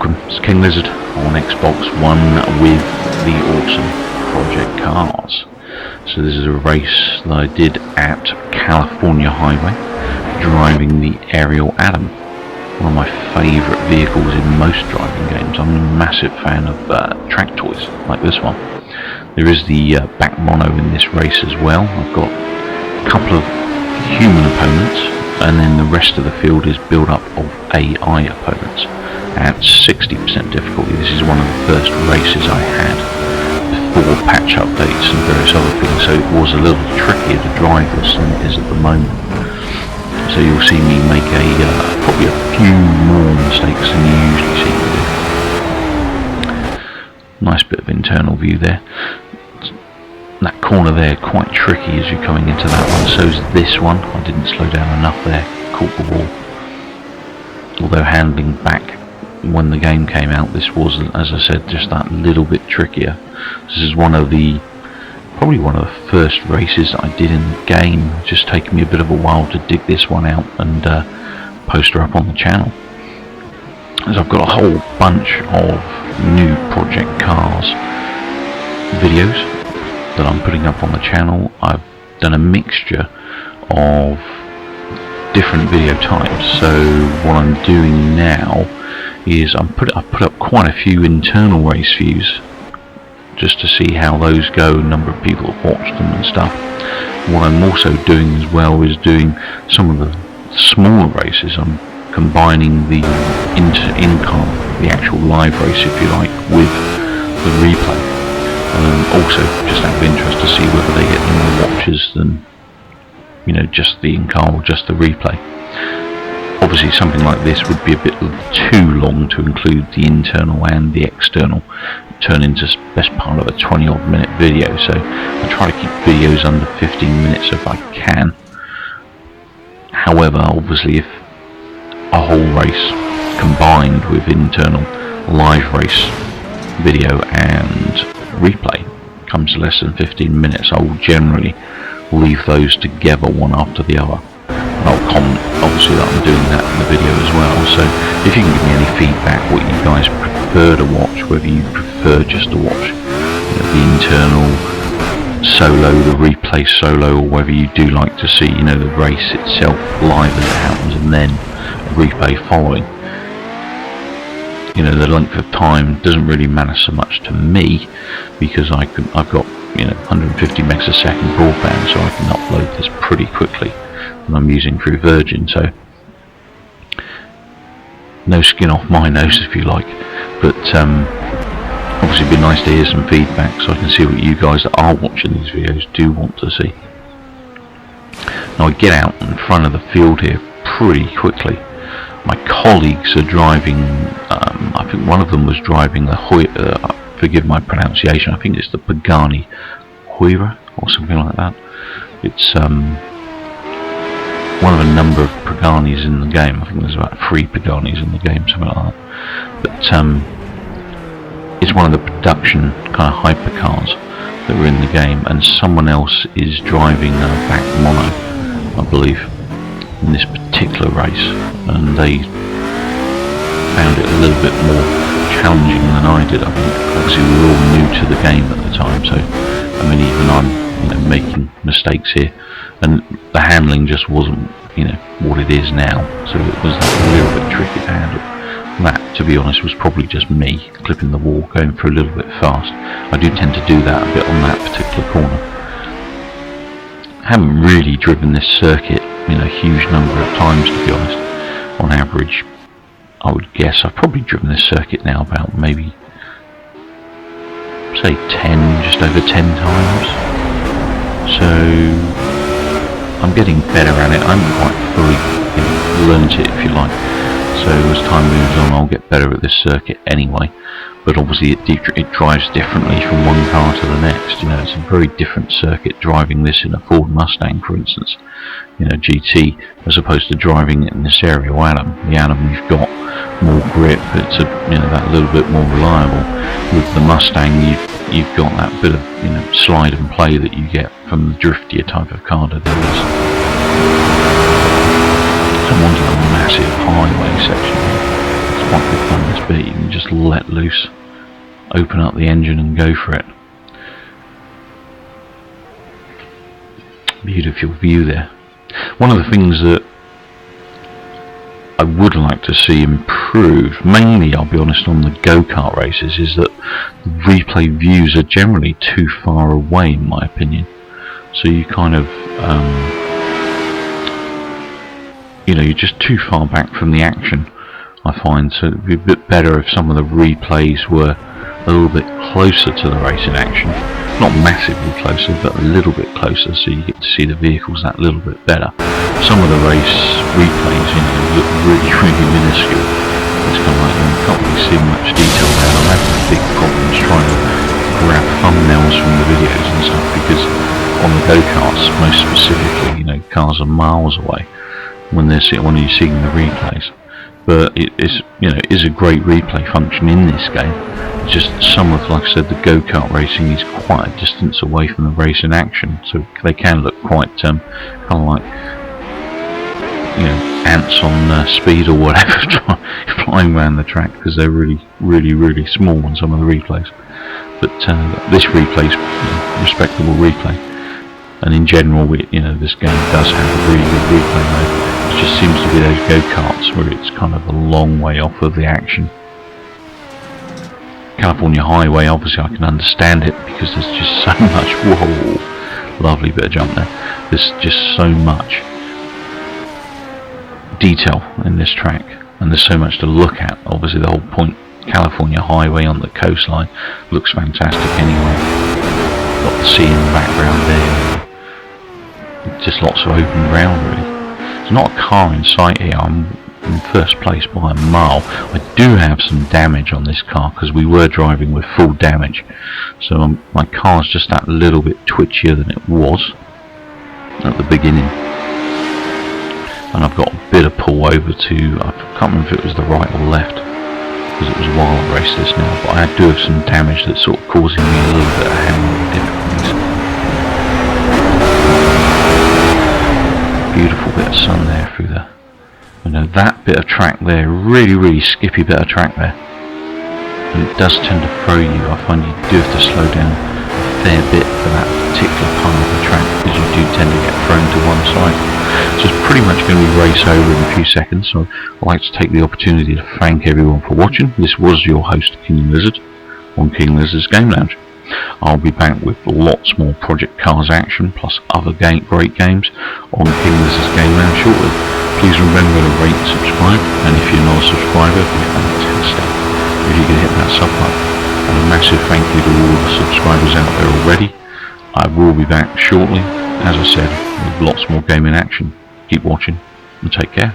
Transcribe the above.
welcome, it's King Lizzard on Xbox One with the awesome Project Cars. So this is a race that I did at California Highway, driving the Ariel Atom, one of my favourite vehicles in most driving games. I'm a massive fan of track toys like this one. There is the back mono in this race as well. I've got a couple of human opponents, and then the rest of the field is built up of AI opponents at 60% difficulty. This is one of the first races I had before patch updates and various other things, so it was a little trickier to drive this than it is at the moment. So you'll see me make probably a few more mistakes than you usually see me do. Nice bit of internal view there. That corner there, quite tricky as you're coming into that one. So's this one. I didn't slow down enough there, caught the wall. Although handling back when the game came out, this was, as I said, just that little bit trickier. This is probably one of the first races I did in the game. It's just taken me a bit of a while to dig this one out and post her up on the channel. As I've got a whole bunch of new Project Cars videos that I'm putting up on the channel. I've done a mixture of different video types. So what I'm doing now is I've put up quite a few internal race views just to see how those go, number of people have watched them and stuff. What I'm also doing as well is doing some of the smaller races. I'm combining the in-car, the actual live race if you like, with the replay. Also just out of interest to see whether they get more watches than, you know, just the in-car or just the replay. Obviously something like this would be a bit too long to include the internal and the external, turn into best part of a 20-odd minute video, so I try to keep videos under 15 minutes if I can. However, obviously if a whole race combined with internal live race video and replay comes to less than 15 minutes, I will generally leave those together one after the other. And I'll comment obviously that I'm doing that in the video as well, so if you can give me any feedback what you guys prefer to watch, whether you prefer just to watch, you know, the internal solo, the replay solo, or whether you do like to see, you know, the race itself live as it happens and then a replay following. You know, the length of time doesn't really matter so much to me because I've got, you know, 150 megs a second broadband, so I can upload this pretty quickly, and I'm using through Virgin, so no skin off my nose if you like. But obviously it'd be nice to hear some feedback so I can see what you guys that are watching these videos do want to see. Now I get out in front of the field here pretty quickly. My colleagues are driving, I think one of them was driving the forgive my pronunciation, I think it's the Pagani Huayra or something like that. It's one of a number of Paganis in the game. I think there's about 3 Paganis in the game, something like that. But it's one of the production kind of hypercars that were in the game, and someone else is driving a back mono, I believe, in this particular race, and they found it a little bit more challenging than I did. I think obviously we were all new to the game at the time, so I mean even I'm, you know, making mistakes here, and the handling just wasn't, you know, what it is now, so it was a little bit tricky to handle. That, to be honest, was probably just me clipping the wall, going through a little bit fast. I do tend to do that a bit on that particular corner. I haven't really driven this circuit, you know, a huge number of times, to be honest. On average, I would guess I've probably driven this circuit now about maybe, say 10, just over 10 times. So I'm getting better at it. I haven't quite fully, you know, learnt it, if you like. So as time moves on, I'll get better at this circuit anyway. But obviously it drives differently from one car to the next. You know, it's a very different circuit driving this in a Ford Mustang, for instance, you know, GT, as opposed to driving it in this Ariel Atom. The Atom, you've got more grip. It's a, you know, that little bit more reliable. With the Mustang, you've got that bit of, you know, slide and play that you get from the driftier type of car that there is. So I'm onto a massive highway section here. It's quite good fun, this bit. You can just let loose, open up the engine and go for it. Beautiful view there. One of the things that I would like to see improved, mainly I'll be honest on the go-kart races, is that the replay views are generally too far away in my opinion. So you kind of, you know, you're just too far back from the action, I find. So it'd be a bit better if some of the replays were a little bit closer to the racing action. Not massively closer, but a little bit closer, so you get to see the vehicles that little bit better. Some of the race replays, you know, look really, really minuscule. It's kind of like, you can't really see much detail there. I'm having big problems trying to grab thumbnails from the videos and stuff, because on the go-karts, most specifically, you know, cars are miles away when you're seeing the replays. But it is, you know, is a great replay function in this game. Just some of, like I said, the go-kart racing is quite a distance away from the racing action, so they can look quite kind of like, you know, ants on speed or whatever, flying around the track, because they're really, really, really small on some of the replays. But this replay is, you know, respectable replay, and in general, you know, this game does have a really good replay mode. It just seems to be those go-karts where it's kind of a long way off of the action. California Highway, obviously I can understand it because there's just so much, whoa, lovely bit of jump there, there's just so much detail in this track, and there's so much to look at. Obviously the whole point, California Highway on the coastline looks fantastic anyway. Got the sea in the background there, just lots of open ground really. There's not a car in sight here. I'm in first place by a mile. I do have some damage on this car because we were driving with full damage, so my car's just that little bit twitchier than it was at the beginning, and I've got a bit of pull over to, I can't remember if it was the right or left because it was a while I raced this now, but I do have some damage that's sort of causing me a little bit of handling difficulties. Beautiful bit of sun there through the, you know, that bit of track there, really, really skippy bit of track there. And it does tend to throw you. I find you do have to slow down a fair bit for that particular part of the track, because you do tend to get thrown to one side. So it's pretty much going to be race over in a few seconds, so I'd like to take the opportunity to thank everyone for watching. This was your host, King Lizzard, on King Lizzard's Game Lounge. I'll be back with lots more Project Cars action, plus other great games on King Lizzard's Game Lounge shortly. Please remember to rate and subscribe, and if you're not a subscriber, it'd be fantastic if you could hit that sub button. And a massive thank you to all the subscribers out there already. I will be back shortly, as I said, with lots more gaming action. Keep watching and take care.